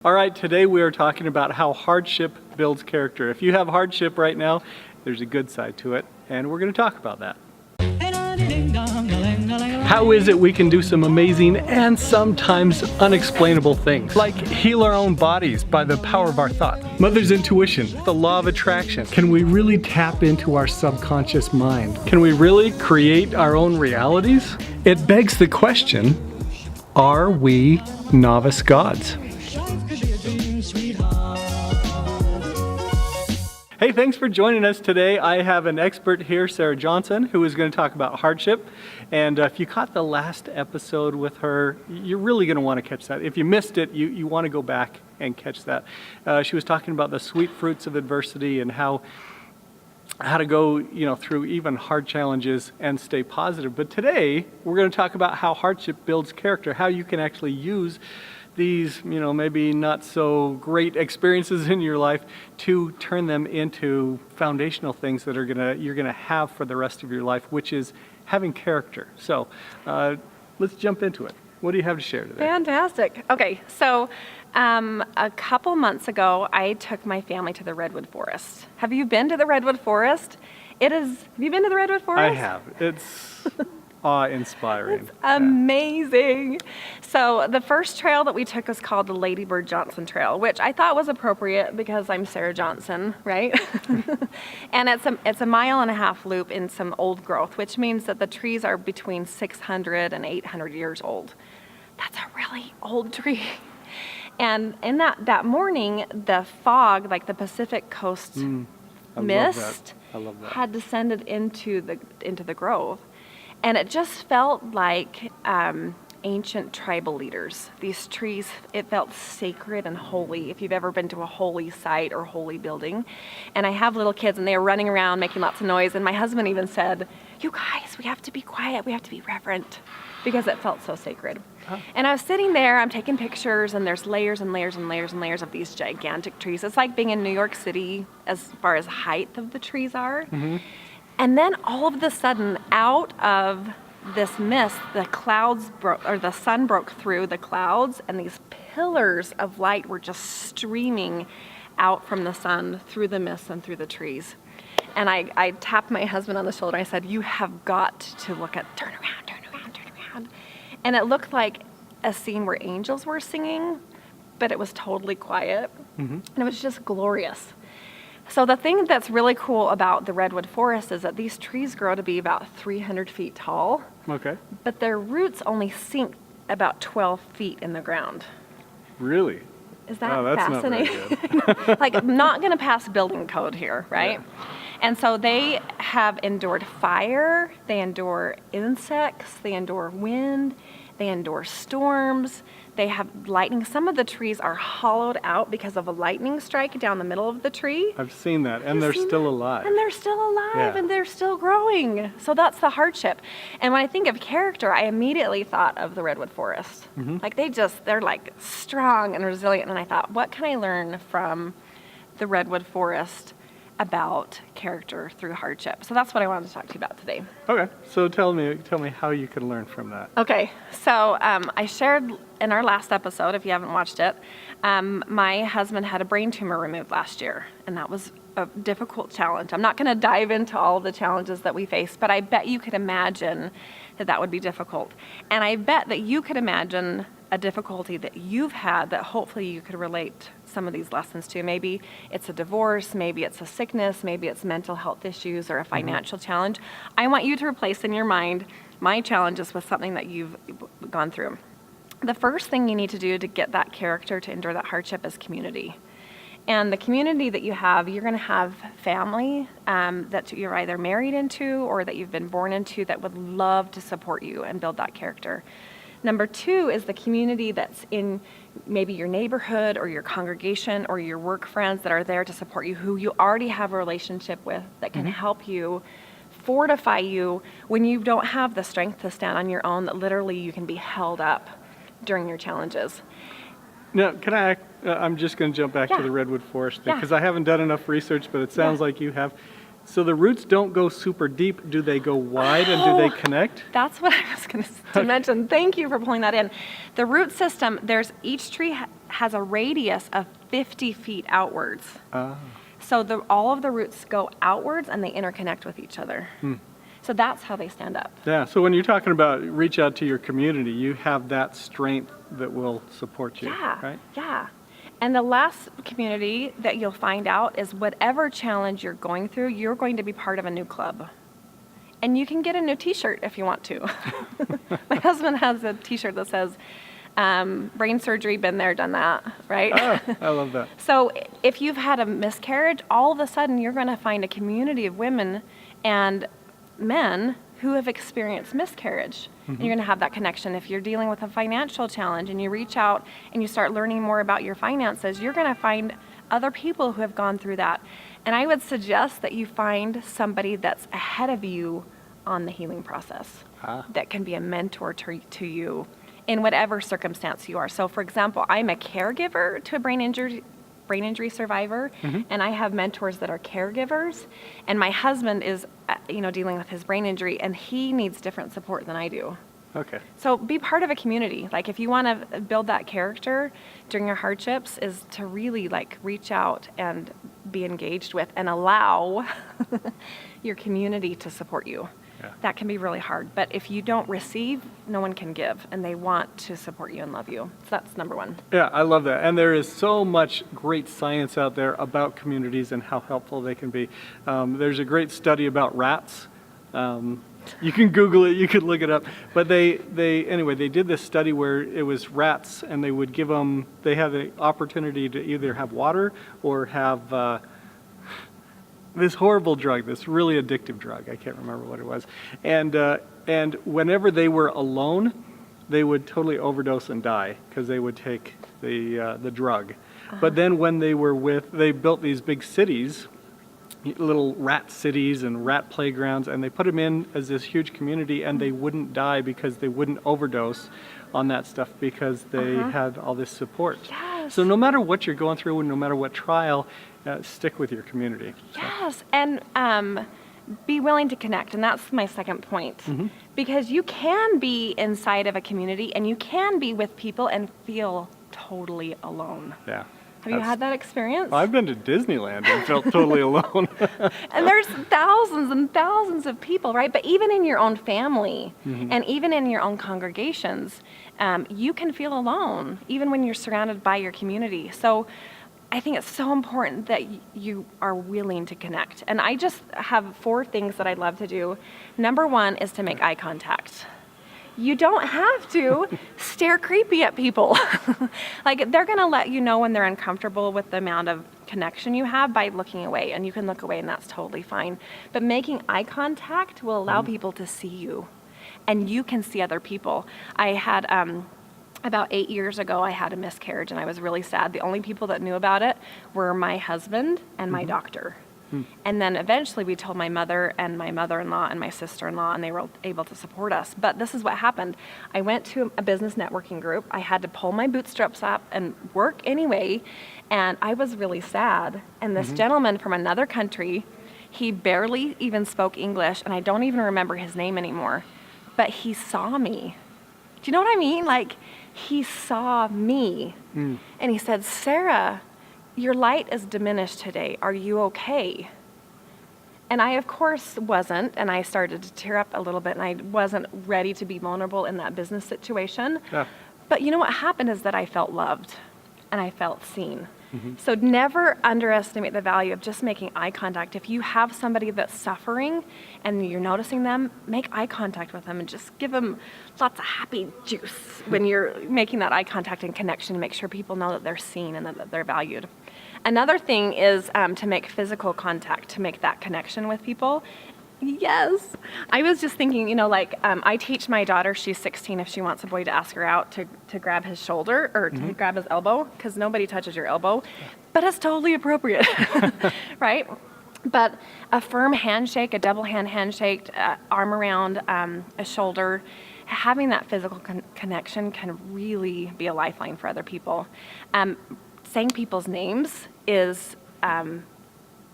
All right, today we are talking about how hardship builds character. If you have hardship right now, there's a good side to it, and we're going to talk about that. How is it we can do some amazing and sometimes unexplainable things, like heal our own bodies by the power of our thought? Mother's intuition, the law of attraction. Can we really tap into our subconscious mind? Can we really create our own realities? It begs the question, are we novice gods? Hey, thanks for joining us today. I have an expert here, Sarah Johnson, who is going to talk about hardship. And if you caught the last episode with her, you're really going to want to catch that. If you missed it, you want to go back and catch that. She was talking about the sweet fruits of adversity and how to go, through even hard challenges and stay positive. But today, we're going to talk about how hardship builds character, how you can actually use these, maybe not so great experiences in your life to turn them into foundational things that you're gonna have for the rest of your life, which is having character. So let's jump into it. What do you have to share today? Fantastic. Okay, so a couple months ago, I took my family to the Redwood Forest. Have you been to the Redwood Forest? Have you been to the Redwood Forest? I have. It's awe-inspiring. It's amazing. Yeah. So the first trail that we took was called the Lady Bird Johnson Trail, which I thought was appropriate because I'm Sarah Johnson, right? And it's a 1.5 mile loop in some old growth, which means that the trees are between 600 and 800 years old. That's a really old tree. And in that morning, the fog, like the Pacific Coast mist, had descended into the grove. And it just felt like ancient tribal leaders. These trees, it felt sacred and holy, if you've ever been to a holy site or holy building. And I have little kids, and they were running around making lots of noise. And my husband even said, "You guys, we have to be quiet. We have to be reverent," because it felt so sacred. Huh. And I was sitting there, I'm taking pictures, and there's layers and layers and layers and layers of these gigantic trees. It's like being in New York City as far as height of the trees are. Mm-hmm. And then all of a sudden, out of this mist, the clouds broke, or the sun broke through the clouds, and these pillars of light were just streaming out from the sun through the mist and through the trees. And I tapped my husband on the shoulder. I said, "You have got to turn around, turn around, turn around." And it looked like a scene where angels were singing, but it was totally quiet. Mm-hmm. And it was just glorious. So the thing that's really cool about the Redwood Forest is that these trees grow to be about 300 feet tall. Okay. But their roots only sink about 12 feet in the ground. Really? Is that fascinating? Not very good. Like, not going to pass building code here, right? Yeah. And so they have endured fire, they endure insects, they endure wind, they endure storms. They have lightning. Some of the trees are hollowed out because of a lightning strike down the middle of the tree. I've seen that, and they're still alive. And they're still alive, and they're still growing. So that's the hardship. And when I think of character, I immediately thought of the Redwood Forest. Mm-hmm. Like they're like strong and resilient. And I thought, what can I learn from the Redwood Forest about character through hardship? So that's what I wanted to talk to you about today. Okay, so tell me how you can learn from that. Okay, so I shared in our last episode, if you haven't watched it, my husband had a brain tumor removed last year, and that was a difficult challenge. I'm not going to dive into all the challenges that we face, but I bet you could imagine that would be difficult. And I bet that you could imagine a difficulty that you've had that hopefully you could relate some of these lessons to. Maybe it's a divorce, maybe it's a sickness, maybe it's mental health issues or a financial challenge. I want you to replace in your mind my challenges with something that you've gone through. The first thing you need to do to get that character to endure that hardship is community. And the community that you have, you're going to have family that you're either married into or that you've been born into that would love to support you and build that character. Number 2 is the community that's in maybe your neighborhood or your congregation or your work friends that are there to support you, who you already have a relationship with that can help you, fortify you when you don't have the strength to stand on your own, that literally you can be held up during your challenges. Now, I'm just going to jump back to the Redwood Forest thing, because I haven't done enough research, but it sounds like you have. So the roots don't go super deep. Do they go wide and do they connect? That's what I was going to mention. Thank you for pulling that in. The root system, each tree has a radius of 50 feet outwards. So all of the roots go outwards and they interconnect with each other. So that's how they stand up. Yeah, so when you're talking about reach out to your community, you have that strength that will support you, right? Yeah. And the last community that you'll find out is whatever challenge you're going through, you're going to be part of a new club. And you can get a new t-shirt if you want to. My husband has a t-shirt that says, brain surgery, been there, done that, right? Oh, I love that. So if you've had a miscarriage, all of a sudden you're going to find a community of women and men who have experienced miscarriage. And you're going to have that connection. If you're dealing with a financial challenge and you reach out and you start learning more about your finances, you're going to find other people who have gone through that. And I would suggest that you find somebody that's ahead of you on the healing process that can be a mentor to you in whatever circumstance you are. So for example, I'm a caregiver to a brain injury survivor, and I have mentors that are caregivers, and my husband is dealing with his brain injury, and he needs different support than I do. Okay. So be part of a community. Like if you want to build that character during your hardships, is to really reach out and be engaged with and allow your community to support you. Yeah. That can be really hard. But if you don't receive, no one can give, and they want to support you and love you. So that's number one. Yeah, I love that. And there is so much great science out there about communities and how helpful they can be. There's a great study about rats. You can Google it, you could look it up. But they did this study where it was rats, and they would give them, they had the opportunity to either have water or have this horrible drug, this really addictive drug. I can't remember what it was. And whenever they were alone, they would totally overdose and die because they would take the drug. But then when they were they built these big cities, little rat cities and rat playgrounds, and they put them in as this huge community, and they wouldn't die because they wouldn't overdose on that stuff because they had all this support. Yes. So no matter what you're going through and no matter what trial, stick with your community. Yes, and be willing to connect, and that's my second point. Because you can be inside of a community and you can be with people and feel totally alone. Yeah. Have you had that experience? I've been to Disneyland and felt totally alone. And there's thousands and thousands of people, right? But even in your own family and even in your own congregations, you can feel alone, even when you're surrounded by your community. So I think it's so important that you are willing to connect. And I just have 4 things that I'd love to do. Number 1 is to make eye contact. You don't have to stare creepy at people. They're going to let you know when they're uncomfortable with the amount of connection you have by looking away, and you can look away and that's totally fine. But making eye contact will allow people to see you, and you can see other people. I had about 8 years ago, I had a miscarriage, and I was really sad. The only people that knew about it were my husband and my doctor. And then eventually we told my mother and my mother-in-law and my sister-in-law, and they were able to support us. But this is what happened. I went to a business networking group. I had to pull my bootstraps up and work anyway, and I was really sad. And this gentleman from another country, he barely even spoke English, and I don't even remember his name anymore, but he saw me. Do you know what I mean? He saw me, and he said, "Sarah, your light is diminished today. Are you okay?" And I, of course, wasn't, and I started to tear up a little bit, and I wasn't ready to be vulnerable in that business situation. Yeah. But you know what happened is that I felt loved, and I felt seen. So never underestimate the value of just making eye contact. If you have somebody that's suffering and you're noticing them, make eye contact with them and just give them lots of happy juice when you're making that eye contact and connection, to make sure people know that they're seen and that they're valued. Another thing is to make physical contact, to make that connection with people. Yes. I was just thinking, I teach my daughter, she's 16, if she wants a boy to ask her out to grab his shoulder or to grab his elbow, because nobody touches your elbow, but it's totally appropriate, right? But a firm handshake, a double handshake, arm around a shoulder, having that physical connection can really be a lifeline for other people. Saying people's names is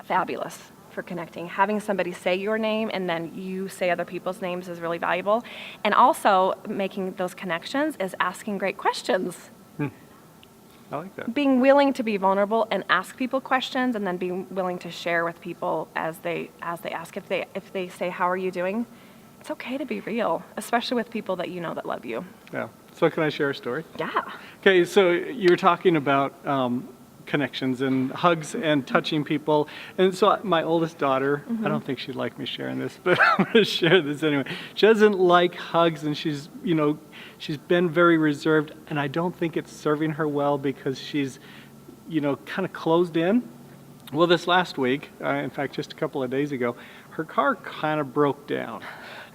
fabulous. for connecting. Having somebody say your name and then you say other people's names is really valuable. And also making those connections is asking great questions. I like that. Being willing to be vulnerable and ask people questions, and then being willing to share with people as they ask. If they say, "How are you doing?" It's okay to be real, especially with people that you know that love you. Yeah. So can I share a story? Yeah. Okay, so you're talking about connections and hugs and touching people. And so my oldest daughter, I don't think she'd like me sharing this, but I'm going to share this anyway. She doesn't like hugs, and she's been very reserved, and I don't think it's serving her well because she's, kind of closed in. Well, this last week, in fact, just a couple of days ago, her car kind of broke down.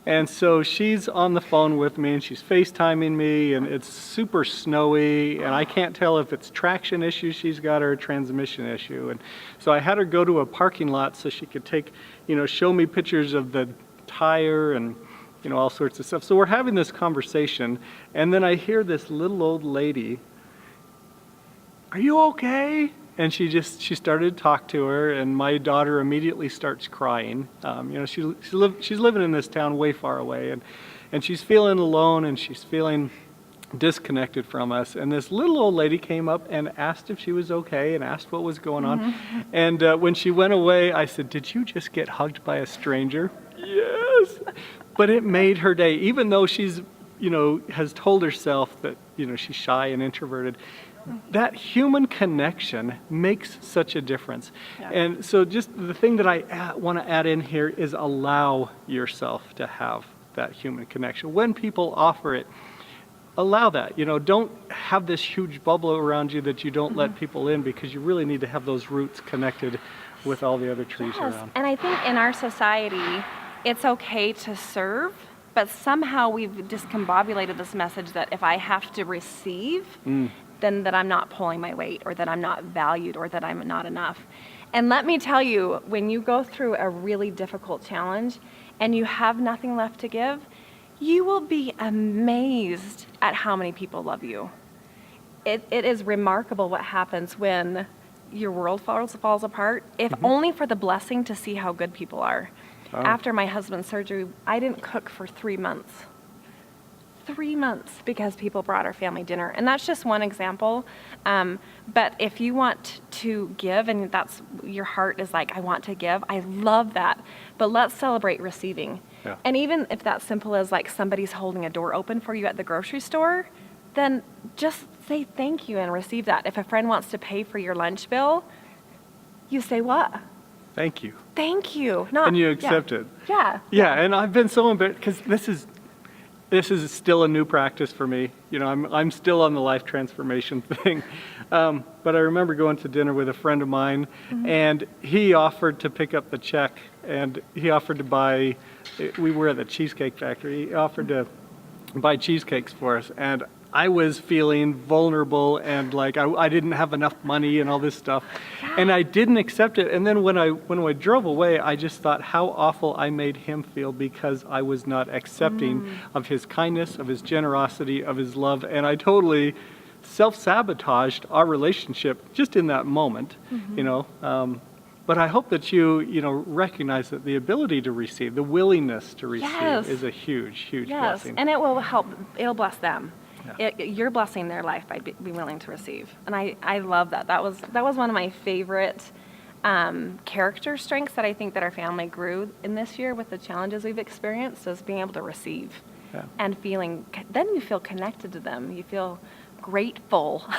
And so she's on the phone with me and she's FaceTiming me, and it's super snowy, and I can't tell if it's traction issue she's got or a transmission issue. And so I had her go to a parking lot so she could show me pictures of the tire and, all sorts of stuff. So we're having this conversation, and then I hear this little old lady, "Are you okay?" And she started to talk to her, and my daughter immediately starts crying. She's living in this town way far away, and she's feeling alone, and she's feeling disconnected from us. And this little old lady came up and asked if she was okay and asked what was going on. And when she went away, I said, "Did you just get hugged by a stranger?" "Yes." But it made her day, even though she's, has told herself that, she's shy and introverted. That human connection makes such a difference. Yeah. And so just the thing that I want to add in here is allow yourself to have that human connection. When people offer it, allow that. Don't have this huge bubble around you that you don't let people in, because you really need to have those roots connected with all the other trees around. And I think in our society, it's okay to serve, but somehow we've discombobulated this message that if I have to receive, then that I'm not pulling my weight, or that I'm not valued, or that I'm not enough. And let me tell you, when you go through a really difficult challenge and you have nothing left to give, you will be amazed at how many people love you. It is remarkable what happens when your world falls apart, if only for the blessing to see how good people are. Oh. After my husband's surgery, I didn't cook for 3 months. 3 months, because people brought our family dinner. And that's just one example. But if you want to give, and that's your heart is like, I want to give, I love that. But let's celebrate receiving. Yeah. And even if that's simple as like somebody's holding a door open for you at the grocery store, then just say thank you and receive that. If a friend wants to pay for your lunch bill, you say what? Thank you. Thank you. And you accept it. Yeah. Yeah, and I've been so embarrassed, because this is still a new practice for me. I'm still on the life transformation thing. But I remember going to dinner with a friend of mine, and he offered to pick up the check, and he offered to buy, we were at the Cheesecake Factory, he offered to buy cheesecakes for us, and I was feeling vulnerable and like I didn't have enough money and all this stuff, and I didn't accept it. And then when I drove away, I just thought how awful I made him feel, because I was not accepting of his kindness, of his generosity, of his love, and I totally self-sabotaged our relationship just in that moment. But I hope that you recognize that the ability to receive, the willingness to receive, is a huge blessing. And it will help. It'll bless them. Yeah. You're blessing their life by being willing to receive, and I love that. That was one of my favorite character strengths that I think that our family grew in this year with the challenges we've experienced, is being able to receive, and feeling. Then you feel connected to them. You feel grateful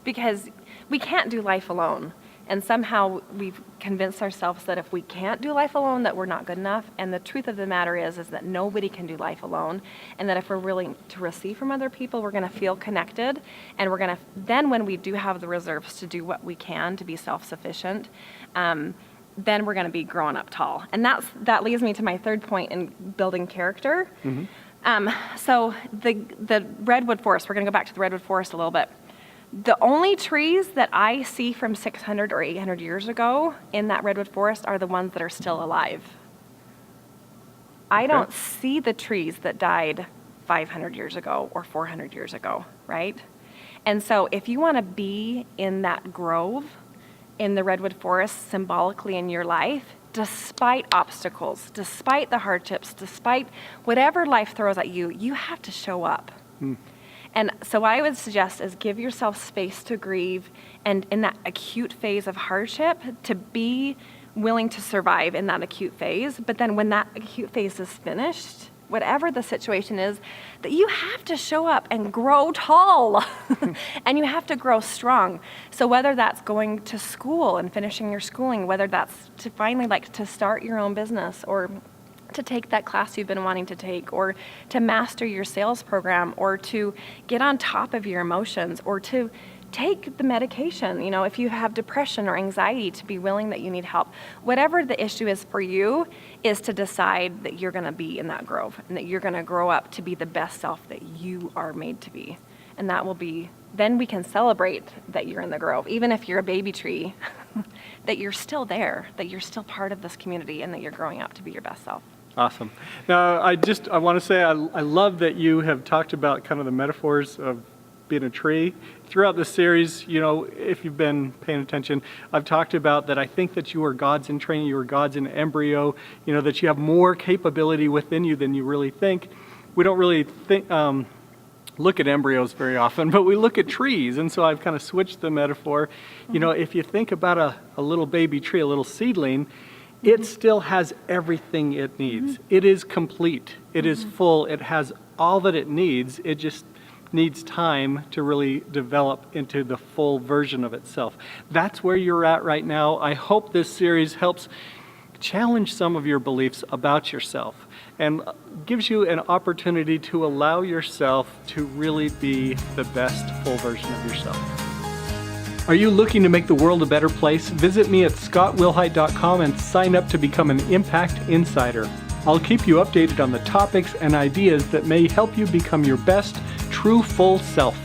because we can't do life alone. And somehow we've convinced ourselves that if we can't do life alone, that we're not good enough. And the truth of the matter is that nobody can do life alone. And that if we're willing to receive from other people, we're going to feel connected. And we're going to, then when we do have the reserves to do what we can to be self-sufficient, then we're going to be growing up tall. And that leads me to my third point in building character. So the redwood forest, we're going to go back to the redwood forest a little bit. The only trees that I see from 600 or 800 years ago in that redwood forest are the ones that are still alive. I don't see the trees that died 500 years ago or 400 years ago, right? And so if you want to be in that grove, in the redwood forest symbolically in your life, despite obstacles, despite the hardships, despite whatever life throws at you, you have to show up. And so what I would suggest is give yourself space to grieve, and in that acute phase of hardship, to be willing to survive in that acute phase. But then when that acute phase is finished, whatever the situation is, that you have to show up and grow tall and you have to grow strong. So whether that's going to school and finishing your schooling, whether that's to finally to start your own business, or to take that class you've been wanting to take, or to master your sales program, or to get on top of your emotions, or to take the medication, if you have depression or anxiety, to be willing that you need help. Whatever the issue is for you is to decide that you're going to be in that grove and that you're going to grow up to be the best self that you are made to be. And that will be, then we can celebrate that you're in the grove, even if you're a baby tree, that you're still there, that you're still part of this community, and that you're growing up to be your best self. Awesome. Now, I want to say I love that you have talked about kind of the metaphors of being a tree. Throughout this series, if you've been paying attention, I've talked about that I think that you are gods in training, you are gods in embryo, that you have more capability within you than you really think. We don't really look at embryos very often, but we look at trees, and so I've kind of switched the metaphor. If you think about a little baby tree, a little seedling, it still has everything it needs. It is complete. It is full. It has all that it needs. It just needs time to really develop into the full version of itself. That's where you're at right now. I hope this series helps challenge some of your beliefs about yourself and gives you an opportunity to allow yourself to really be the best full version of yourself. Are you looking to make the world a better place? Visit me at scottwilhite.com and sign up to become an Impact Insider. I'll keep you updated on the topics and ideas that may help you become your best, true, full self.